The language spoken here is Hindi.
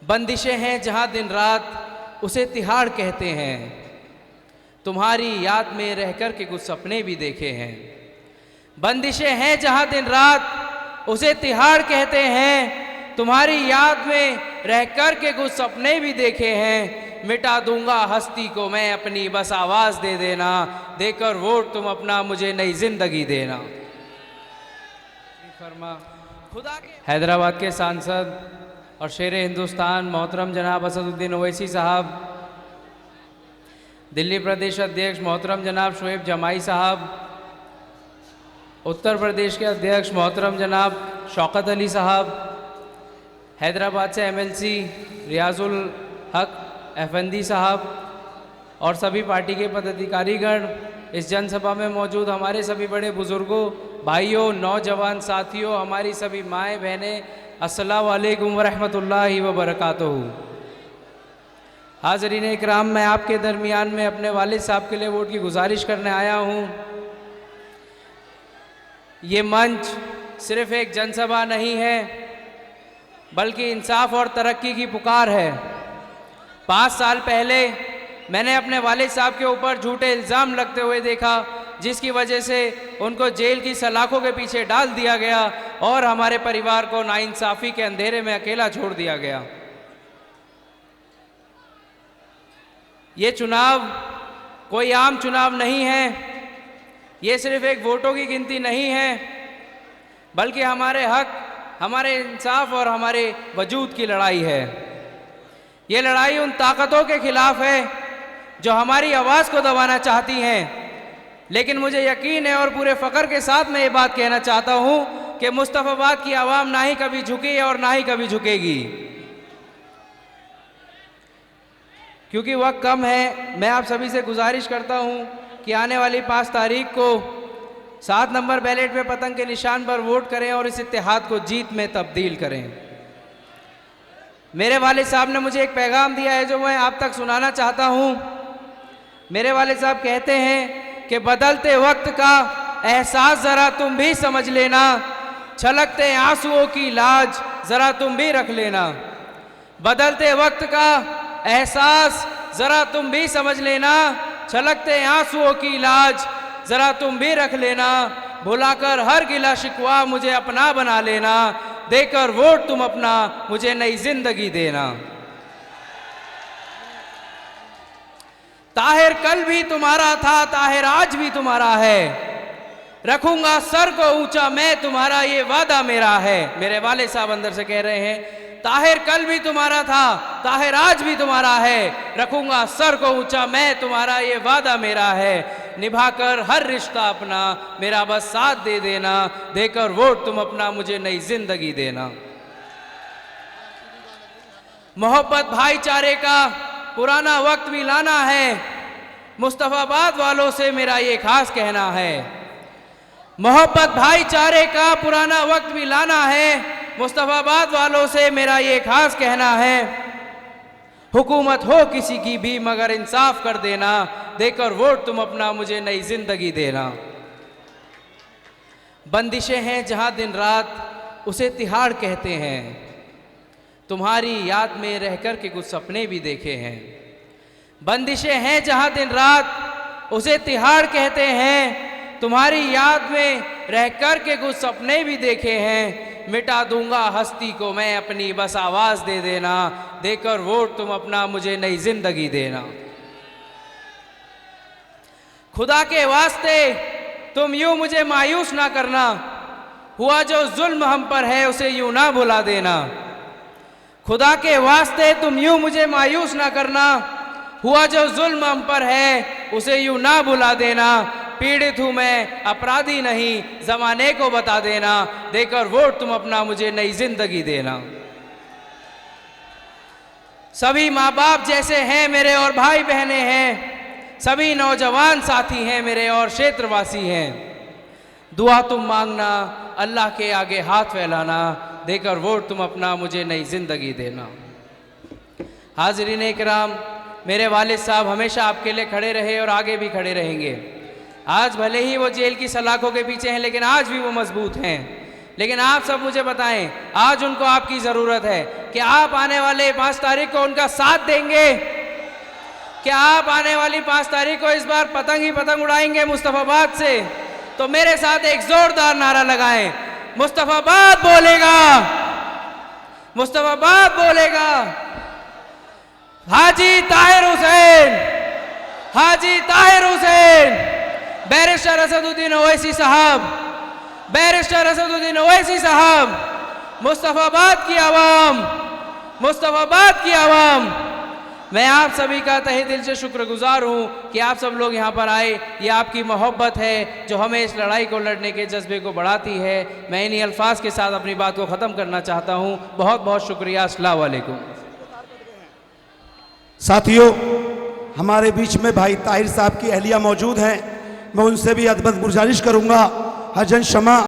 बंदिशें हैं जहाँ दिन रात उसे तिहाड़ कहते हैं, तुम्हारी याद में रह कर के कुछ सपने भी देखे हैं। बंदिशें हैं जहाँ दिन रात उसे तिहाड़ कहते हैं, तुम्हारी याद में रह कर के कुछ सपने भी देखे हैं। मिटा दूंगा हस्ती को मैं अपनी, बस आवाज़ दे देना, देकर वोट तुम अपना मुझे नई जिंदगी देना। फरमा खुदा के हैदराबाद के सांसद और शेर हिंदुस्तान मोहतरम जनाब असदुद्दीन ओवैसी साहब, दिल्ली प्रदेश अध्यक्ष मोहतरम जनाब शोएब जमाई साहब, उत्तर प्रदेश के अध्यक्ष मोहतरम जनाब शौकत अली साहब, हैदराबाद से एमएलसी रियाजुल हक अफंदी साहब और सभी पार्टी के पदाधिकारीगण, इस जनसभा में मौजूद हमारे सभी बड़े बुजुर्गों, भाइयों, नौजवान साथियों, हमारी सभी माएँ बहनें, अस्सलाम वालेकुम वरहमतुल्लाहि वबरकातुहू। हाज़रीन इकराम, मैं आपके दरमियान में अपने वालिद साहब के लिए वोट की गुजारिश करने आया हूँ। ये मंच सिर्फ एक जनसभा नहीं है, बल्कि इंसाफ और तरक्की की पुकार है। 5 साल पहले मैंने अपने वालिद साहब के ऊपर झूठे इल्ज़ाम लगते हुए देखा, जिसकी वजह से उनको जेल की सलाखों के पीछे डाल दिया गया और हमारे परिवार को नाइंसाफ़ी के अंधेरे में अकेला छोड़ दिया गया। ये चुनाव कोई आम चुनाव नहीं है, ये सिर्फ एक वोटों की गिनती नहीं है, बल्कि हमारे हक, हमारे इंसाफ और हमारे वजूद की लड़ाई है। ये लड़ाई उन ताकतों के खिलाफ है जो हमारी आवाज़ को दबाना चाहती हैं, लेकिन मुझे यकीन है और पूरे फ़ख्र के साथ मैं ये बात कहना चाहता हूँ कि मुस्तफ़ाबाद की आवाम ना ही कभी झुकी है और ना ही कभी झुकेगी। क्योंकि वक्त कम है, मैं आप सभी से गुजारिश करता हूँ कि आने वाली 5 तारीख को 7 नंबर बैलेट पे पतंग के निशान पर वोट करें और इस इत्तेहाद को जीत में तब्दील करें। मेरे वालिद साहब ने मुझे एक पैगाम दिया है जो मैं आप तक सुनाना चाहता हूँ। मेरे वालिद साहब कहते हैं कि बदलते वक्त का एहसास ज़रा तुम भी समझ लेना, छलकते आंसुओं की लाज ज़रा तुम भी रख लेना। बदलते वक्त का एहसास ज़रा तुम भी समझ लेना, छलकते आंसुओं की लाज ज़रा तुम भी रख लेना। भुलाकर हर गिला शिकवा मुझे अपना बना लेना, देकर वोट तुम अपना मुझे नई जिंदगी देना। ताहिर कल भी तुम्हारा था, ताहिर आज भी तुम्हारा है, रखूंगा सर को ऊंचा मैं तुम्हारा, ये वादा मेरा है। मेरे वाले साहब अंदर से कह रहे हैं, ताहिर कल भी तुम्हारा था, ताहिर आज भी तुम्हारा है, रखूंगा सर को ऊंचा मैं तुम्हारा, ये वादा मेरा है। निभाकर हर रिश्ता अपना मेरा बस साथ दे देना, देकर वोट तुम अपना मुझे नई जिंदगी देना। मोहब्बत भाईचारे का पुराना वक्त भी लाना है, मुस्तफ़ाबाद वालों से मेरा ये खास कहना है। मोहब्बत भाईचारे का पुराना वक्त भी लाना है, मुस्तफ़ाबाद वालों से मेरा ये खास कहना है। हुकूमत हो किसी की भी मगर इंसाफ कर देना, देकर वोट तुम अपना मुझे नई जिंदगी देना। बंदिशें हैं जहाँ दिन रात उसे तिहाड़ कहते हैं, तुम्हारी याद में रह कर के कुछ सपने भी देखे हैं। बंदिशें हैं जहाँ दिन रात उसे तिहाड़ कहते हैं, तुम्हारी याद में रह कर के कुछ सपने भी देखे हैं। मिटा दूंगा हस्ती को मैं अपनी, बस आवाज़ दे देना, देकर वोट तुम अपना मुझे नई जिंदगी देना। खुदा के वास्ते तुम यूं मुझे मायूस ना करना, हुआ जो जुल्म हम पर है उसे यूं ना भुला देना। खुदा के वास्ते तुम यूं मुझे मायूस ना करना, हुआ जो जुल्म हम पर है उसे यूं ना भुला देना। पीड़ित हूँ मैं, अपराधी नहीं, ज़माने को बता देना, देकर वोट तुम अपना मुझे नई जिंदगी देना। सभी माँ बाप जैसे हैं मेरे और भाई बहनें हैं, सभी नौजवान साथी हैं मेरे और क्षेत्रवासी हैं। दुआ तुम मांगना, अल्लाह के आगे हाथ फैलाना, देकर वोट तुम अपना मुझे नई जिंदगी देना। हाज़रीन इकराम, मेरे वालिद साहब हमेशा आपके लिए खड़े रहे और आगे भी खड़े रहेंगे। आज भले ही वो जेल की सलाखों के पीछे हैं, लेकिन आज भी वो मजबूत हैं। लेकिन आप सब मुझे बताएं, आज उनको आपकी जरूरत है कि आप आने वाले 5 तारीख को उनका साथ देंगे? क्या आप आने वाली 5 तारीख को इस बार पतंग ही पतंग उड़ाएंगे मुस्तफाबाद से? तो मेरे साथ एक जोरदार नारा लगाएं, मुस्तफाबाद बोलेगा, मुस्तफाबाद बोलेगा। हाजी ताहिर हुसैन, हाजी ताहिर हुसैन, बैरिस्टर असदुद्दीन ओवैसी साहब, बैरिस्टर असदुद्दीन ओवैसी साहब, मुस्तफाबाद की आवाम, मुस्तफाबाद की आवाम। मैं आप सभी का तहे दिल से शुक्रगुजार हूं कि आप सब लोग यहां पर आए। ये आपकी मोहब्बत है जो हमें इस लड़ाई को लड़ने के जज्बे को बढ़ाती है। मैं इन्हीं अल्फाज के साथ अपनी बात को ख़त्म करना चाहता हूं। बहुत बहुत शुक्रिया। अस्सलाम वालेकुम। साथियों, हमारे बीच में भाई ताहिर साहब की अहलिया मौजूद हैं, मैं उनसे भी अदब गुजारिश करूंगा, हजन शमा